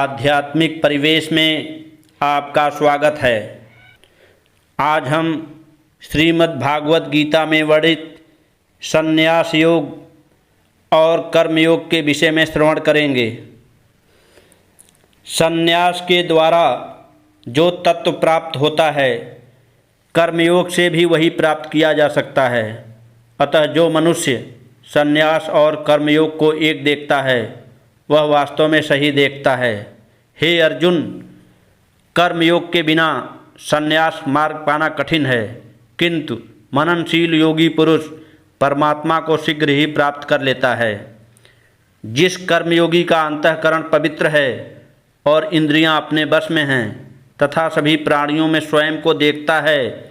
आध्यात्मिक परिवेश में आपका स्वागत है। आज हम श्रीमद् भागवत गीता में वर्णित संन्यास योग और कर्मयोग के विषय में श्रवण करेंगे। संन्यास के द्वारा जो तत्व प्राप्त होता है, कर्मयोग से भी वही प्राप्त किया जा सकता है। अतः जो मनुष्य संन्यास और कर्मयोग को एक देखता है, वह वास्तव में सही देखता है। हे अर्जुन, कर्मयोग के बिना संन्यास मार्ग पाना कठिन है, किंतु मननशील योगी पुरुष परमात्मा को शीघ्र ही प्राप्त कर लेता है। जिस कर्मयोगी का अंतःकरण पवित्र है और इंद्रियां अपने बस में हैं तथा सभी प्राणियों में स्वयं को देखता है,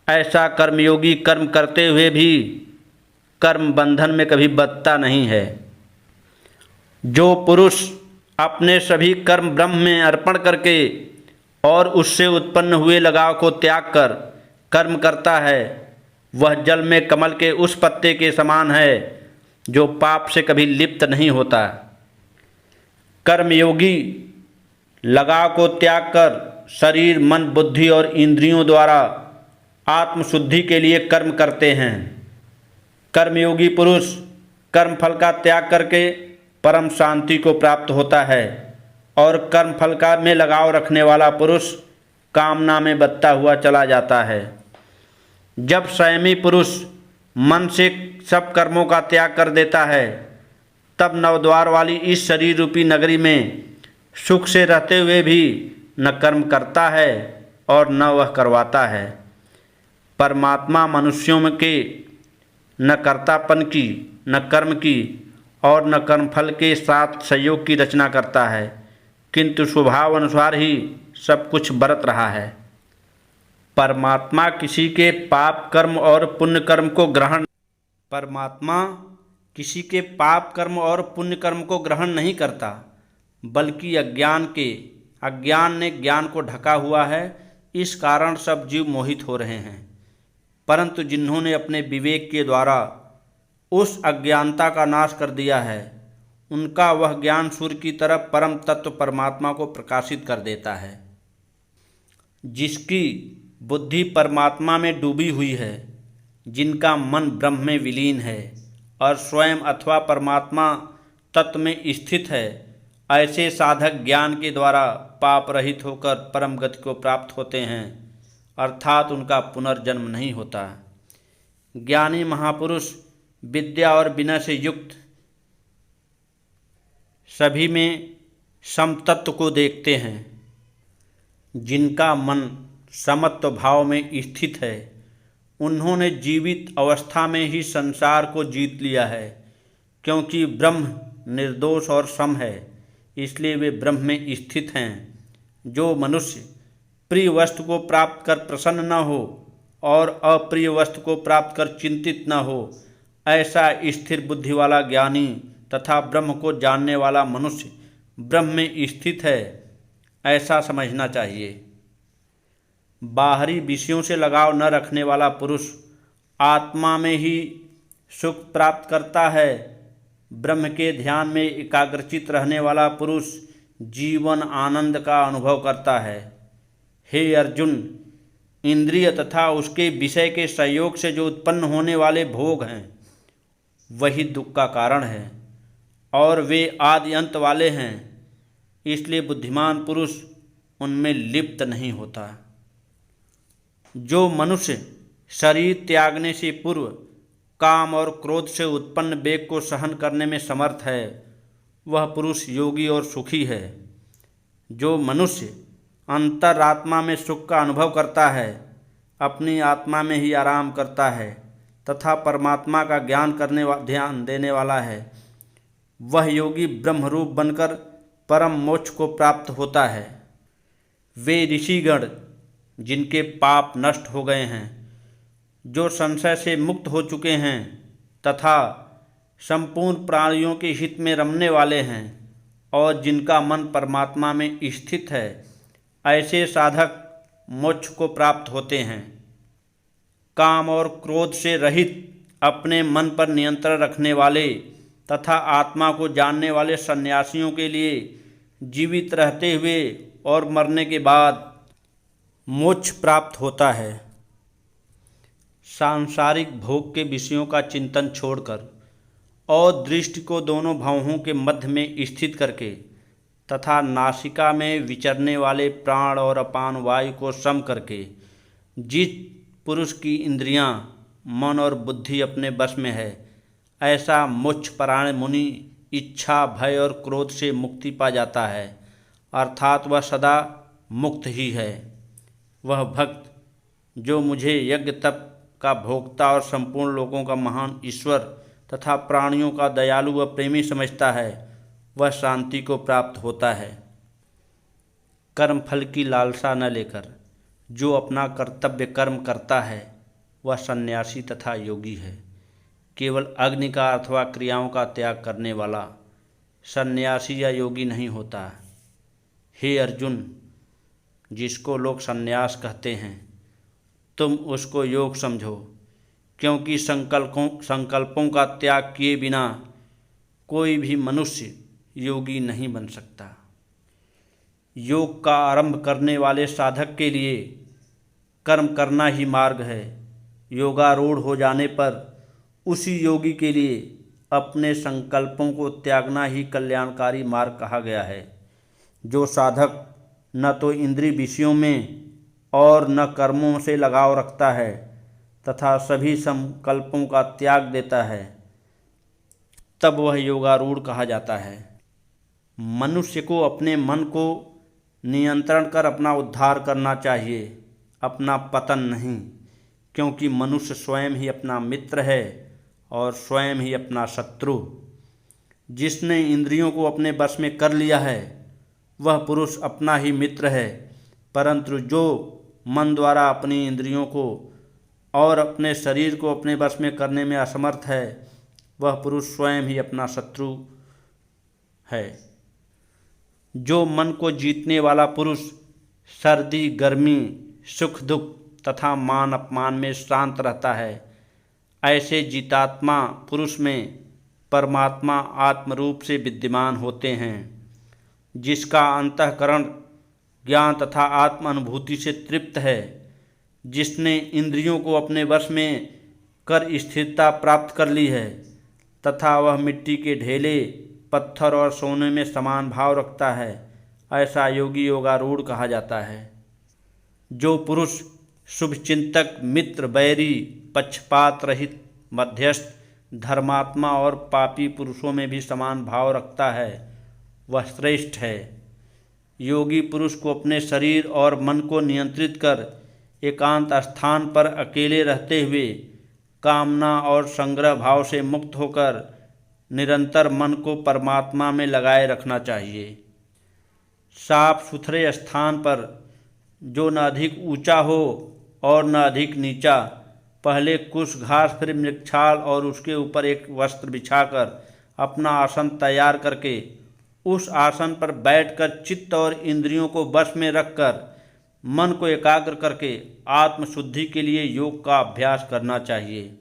ऐसा कर्मयोगी कर्म करते हुए भी कर्म बंधन में कभी बंधता नहीं है। जो पुरुष अपने सभी कर्म ब्रह्म में अर्पण करके और उससे उत्पन्न हुए लगाव को त्याग कर कर्म करता है, वह जल में कमल के उस पत्ते के समान है जो पाप से कभी लिप्त नहीं होता। कर्मयोगी लगाव को त्याग कर शरीर, मन, बुद्धि और इंद्रियों द्वारा आत्मशुद्धि के लिए कर्म करते हैं। कर्मयोगी पुरुष कर्मफल का त्याग करके परम शांति को प्राप्त होता है और कर्मफल का में लगाव रखने वाला पुरुष कामना में बदता हुआ चला जाता है। जब संयमी पुरुष मन से सब कर्मों का त्याग कर देता है, तब नवद्वार वाली इस शरीर रूपी नगरी में सुख से रहते हुए भी न कर्म करता है और न वह करवाता है। परमात्मा मनुष्यों में के न कर्तापन की, न कर्म की और न कर्मफल के साथ संयोग की रचना करता है, किंतु स्वभाव अनुसार ही सब कुछ बरत रहा है। परमात्मा किसी के पाप कर्म और पुण्य कर्म को ग्रहण नहीं करता, बल्कि अज्ञान ने ज्ञान को ढका हुआ है। इस कारण सब जीव मोहित हो रहे हैं। परंतु जिन्होंने अपने विवेक के द्वारा उस अज्ञानता का नाश कर दिया है, उनका वह ज्ञान सूर्य की तरह परम तत्व परमात्मा को प्रकाशित कर देता है। जिसकी बुद्धि परमात्मा में डूबी हुई है, जिनका मन ब्रह्म में विलीन है और स्वयं अथवा परमात्मा तत्व में स्थित है, ऐसे साधक ज्ञान के द्वारा पाप रहित होकर परम गति को प्राप्त होते हैं, अर्थात उनका पुनर्जन्म नहीं होता। ज्ञानी महापुरुष विद्या और विनय से युक्त सभी में समतत्व को देखते हैं। जिनका मन समत्व भाव में स्थित है, उन्होंने जीवित अवस्था में ही संसार को जीत लिया है। क्योंकि ब्रह्म निर्दोष और सम है, इसलिए वे ब्रह्म में स्थित हैं। जो मनुष्य प्रिय वस्तु को प्राप्त कर प्रसन्न न हो और अप्रिय वस्तु को प्राप्त कर चिंतित न हो, ऐसा स्थिर बुद्धि वाला ज्ञानी तथा ब्रह्म को जानने वाला मनुष्य ब्रह्म में स्थित है, ऐसा समझना चाहिए। बाहरी विषयों से लगाव न रखने वाला पुरुष आत्मा में ही सुख प्राप्त करता है। ब्रह्म के ध्यान में एकाग्रचित रहने वाला पुरुष जीवन आनंद का अनुभव करता है। हे अर्जुन, इंद्रिय तथा उसके विषय के संयोग से जो उत्पन्न होने वाले भोग हैं, वही दुख का कारण है और वे आदि अंत वाले हैं। इसलिए बुद्धिमान पुरुष उनमें लिप्त नहीं होता। जो मनुष्य शरीर त्यागने से पूर्व काम और क्रोध से उत्पन्न वेग को सहन करने में समर्थ है, वह पुरुष योगी और सुखी है। जो मनुष्य अंतरात्मा में सुख का अनुभव करता है, अपनी आत्मा में ही आराम करता है तथा परमात्मा का ध्यान देने वाला है, वह योगी ब्रह्मरूप बनकर परम मोक्ष को प्राप्त होता है। वे ऋषिगण जिनके पाप नष्ट हो गए हैं, जो संशय से मुक्त हो चुके हैं तथा संपूर्ण प्राणियों के हित में रमने वाले हैं और जिनका मन परमात्मा में स्थित है, ऐसे साधक मोक्ष को प्राप्त होते हैं। काम और क्रोध से रहित अपने मन पर नियंत्रण रखने वाले तथा आत्मा को जानने वाले सन्यासियों के लिए जीवित रहते हुए और मरने के बाद मोक्ष प्राप्त होता है। सांसारिक भोग के विषयों का चिंतन छोड़कर और दृष्टि को दोनों भवों के मध्य में स्थित करके तथा नासिका में विचरने वाले प्राण और अपान वायु को सम करके जिस पुरुष की इंद्रियां, मन और बुद्धि अपने वश में है, ऐसा मोक्षपरायण मुनि इच्छा, भय और क्रोध से मुक्ति पा जाता है, अर्थात वह सदा मुक्त ही है। वह भक्त जो मुझे यज्ञ तप का भोक्ता और संपूर्ण लोगों का महान ईश्वर तथा प्राणियों का दयालु व प्रेमी समझता है, वह शांति को प्राप्त होता है। कर्मफल की लालसा न लेकर जो अपना कर्तव्य कर्म करता है, वह सन्यासी तथा योगी है। केवल अग्नि का अथवा क्रियाओं का त्याग करने वाला सन्यासी या योगी नहीं होता। हे अर्जुन, जिसको लोग सन्यास कहते हैं, तुम उसको योग समझो, क्योंकि संकल्पों का त्याग किए बिना कोई भी मनुष्य योगी नहीं बन सकता। योग का आरंभ करने वाले साधक के लिए कर्म करना ही मार्ग है। योगारूढ़ हो जाने पर उसी योगी के लिए अपने संकल्पों को त्यागना ही कल्याणकारी मार्ग कहा गया है। जो साधक न तो इंद्रिय विषयों में और न कर्मों से लगाव रखता है तथा सभी संकल्पों का त्याग देता है, तब वह योगारूढ़ कहा जाता है। मनुष्य को अपने मन को नियंत्रण कर अपना उद्धार करना चाहिए, अपना पतन नहीं, क्योंकि मनुष्य स्वयं ही अपना मित्र है और स्वयं ही अपना शत्रु। जिसने इंद्रियों को अपने वश में कर लिया है, वह पुरुष अपना ही मित्र है, परंतु जो मन द्वारा अपनी इंद्रियों को और अपने शरीर को अपने वश में करने में असमर्थ है, वह पुरुष स्वयं ही अपना शत्रु है। जो मन को जीतने वाला पुरुष सर्दी गर्मी, सुख दुख तथा मान अपमान में शांत रहता है, ऐसे जितात्मा पुरुष में परमात्मा आत्मरूप से विद्यमान होते हैं। जिसका अंतःकरण ज्ञान तथा आत्म अनुभूति से तृप्त है, जिसने इंद्रियों को अपने वश में कर स्थिरता प्राप्त कर ली है तथा वह मिट्टी के ढेले, पत्थर और सोने में समान भाव रखता है, ऐसा योगी योगारूढ़ कहा जाता है। जो पुरुष शुभचिंतक, मित्र, बैरी, पक्षपात रहित, मध्यस्थ, धर्मात्मा और पापी पुरुषों में भी समान भाव रखता है, वह श्रेष्ठ है। योगी पुरुष को अपने शरीर और मन को नियंत्रित कर एकांत स्थान पर अकेले रहते हुए कामना और संग्रह भाव से मुक्त होकर निरंतर मन को परमात्मा में लगाए रखना चाहिए। साफ सुथरे स्थान पर जो न अधिक ऊंचा हो और न अधिक नीचा, पहले कुछ घास फिर मृक्षाल और उसके ऊपर एक वस्त्र बिछाकर अपना आसन तैयार करके उस आसन पर बैठकर चित्त और इंद्रियों को वश में रखकर मन को एकाग्र करके आत्मशुद्धि के लिए योग का अभ्यास करना चाहिए।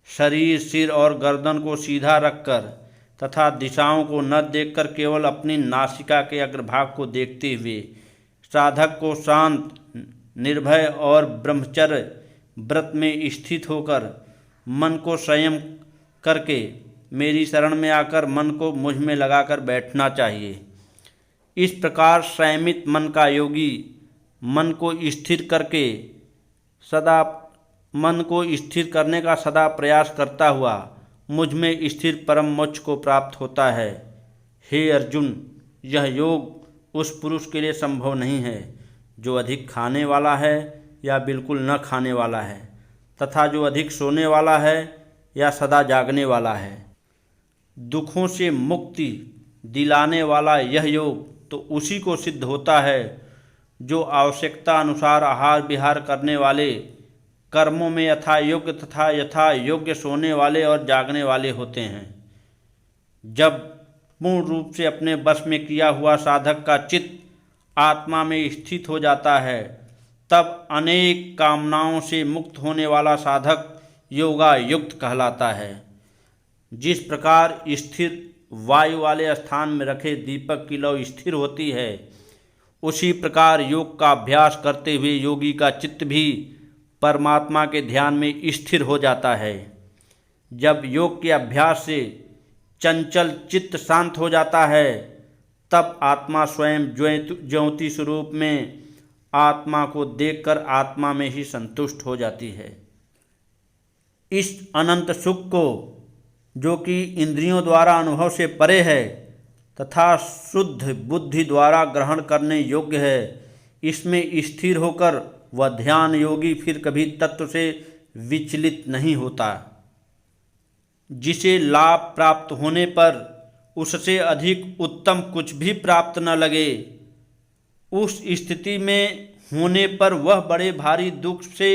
शरीर, सिर और गर्दन को सीधा रखकर तथा दिशाओं को न देखकर केवल अपनी नासिका के अग्रभाग को देखते हुए साधक को शांत, निर्भय और ब्रह्मचर्य व्रत में स्थित होकर मन को संयम करके मेरी शरण में आकर मन को मुझ में लगाकर बैठना चाहिए। इस प्रकार संयमित मन का योगी मन को स्थिर करने का सदा प्रयास करता हुआ मुझ में स्थिर परम मोक्ष को प्राप्त होता है। हे अर्जुन, यह योग उस पुरुष के लिए संभव नहीं है जो अधिक खाने वाला है या बिल्कुल न खाने वाला है, तथा जो अधिक सोने वाला है या सदा जागने वाला है। दुखों से मुक्ति दिलाने वाला यह योग तो उसी को सिद्ध होता है जो आवश्यकता अनुसार आहार विहार करने वाले, कर्मों में यथा योग्य तथा यथा योग्य सोने वाले और जागने वाले होते हैं। जब पूर्ण रूप से अपने वश में किया हुआ साधक का चित्त आत्मा में स्थित हो जाता है, तब अनेक कामनाओं से मुक्त होने वाला साधक योगायुक्त कहलाता है। जिस प्रकार स्थिर वायु वाले स्थान में रखे दीपक की लौ स्थिर होती है, उसी प्रकार योग का अभ्यास करते हुए योगी का चित्त भी परमात्मा के ध्यान में स्थिर हो जाता है। जब योग के अभ्यास से चंचल चित्त शांत हो जाता है, तब आत्मा स्वयं ज्योति स्वरूप में आत्मा को देखकर आत्मा में ही संतुष्ट हो जाती है। इस अनंत सुख को, जो कि इंद्रियों द्वारा अनुभव से परे है तथा शुद्ध बुद्धि द्वारा ग्रहण करने योग्य है, इसमें स्थिर होकर वह ध्यान योगी फिर कभी तत्व से विचलित नहीं होता। जिसे लाभ प्राप्त होने पर उससे अधिक उत्तम कुछ भी प्राप्त न लगे, उस स्थिति में होने पर वह बड़े भारी दुख से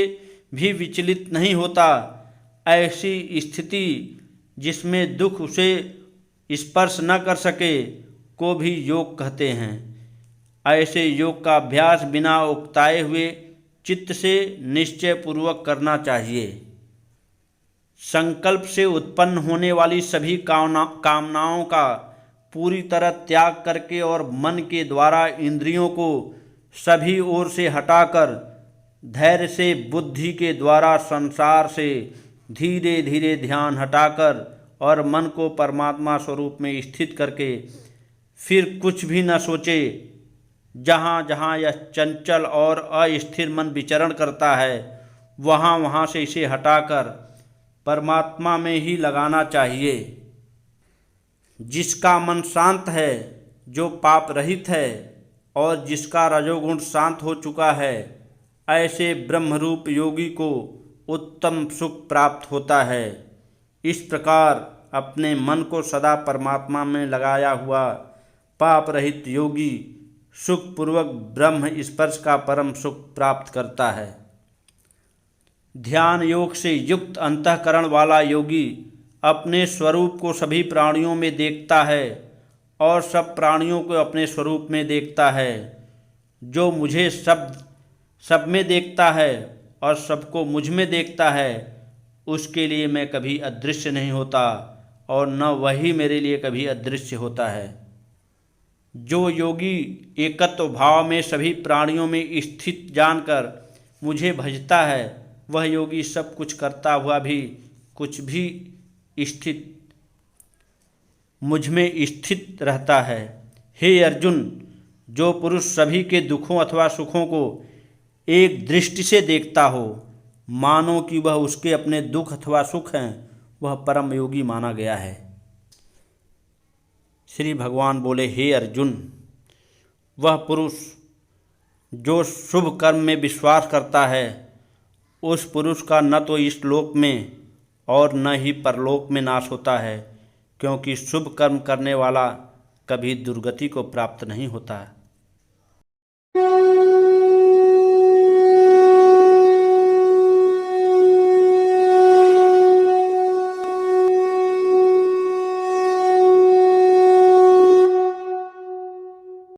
भी विचलित नहीं होता। ऐसी स्थिति जिसमें दुख उसे स्पर्श न कर सके को भी योग कहते हैं। ऐसे योग का अभ्यास बिना उकताए हुए चित्त से निश्चय पूर्वक करना चाहिए। संकल्प से उत्पन्न होने वाली सभी कामनाओं का पूरी तरह त्याग करके और मन के द्वारा इंद्रियों को सभी ओर से हटाकर धैर्य से बुद्धि के द्वारा संसार से धीरे धीरे ध्यान हटाकर और मन को परमात्मा स्वरूप में स्थित करके फिर कुछ भी न सोचे। जहाँ जहाँ यह चंचल और अस्थिर मन विचरण करता है, वहाँ वहाँ से इसे हटाकर परमात्मा में ही लगाना चाहिए। जिसका मन शांत है, जो पाप रहित है और जिसका रजोगुण शांत हो चुका है, ऐसे ब्रह्मरूप योगी को उत्तम सुख प्राप्त होता है। इस प्रकार अपने मन को सदा परमात्मा में लगाया हुआ पाप रहित योगी सुखपूर्वक ब्रह्म स्पर्श का परम सुख प्राप्त करता है। ध्यान योग से युक्त अंतःकरण वाला योगी अपने स्वरूप को सभी प्राणियों में देखता है और सब प्राणियों को अपने स्वरूप में देखता है। जो मुझे सब में देखता है और सबको मुझ में देखता है, उसके लिए मैं कभी अदृश्य नहीं होता और न वही मेरे लिए कभी अदृश्य होता है। जो योगी एकत्व भाव में सभी प्राणियों में स्थित जानकर मुझे भजता है, वह योगी सब कुछ करता हुआ भी कुछ भी स्थित मुझ में स्थित रहता है। हे अर्जुन, जो पुरुष सभी के दुखों अथवा सुखों को एक दृष्टि से देखता हो, मानो कि वह उसके अपने दुख अथवा सुख हैं, वह परम योगी माना गया है। श्री भगवान बोले, हे अर्जुन, वह पुरुष जो शुभ कर्म में विश्वास करता है, उस पुरुष का न तो इस लोक में और न ही परलोक में नाश होता है, क्योंकि शुभ कर्म करने वाला कभी दुर्गति को प्राप्त नहीं होता है।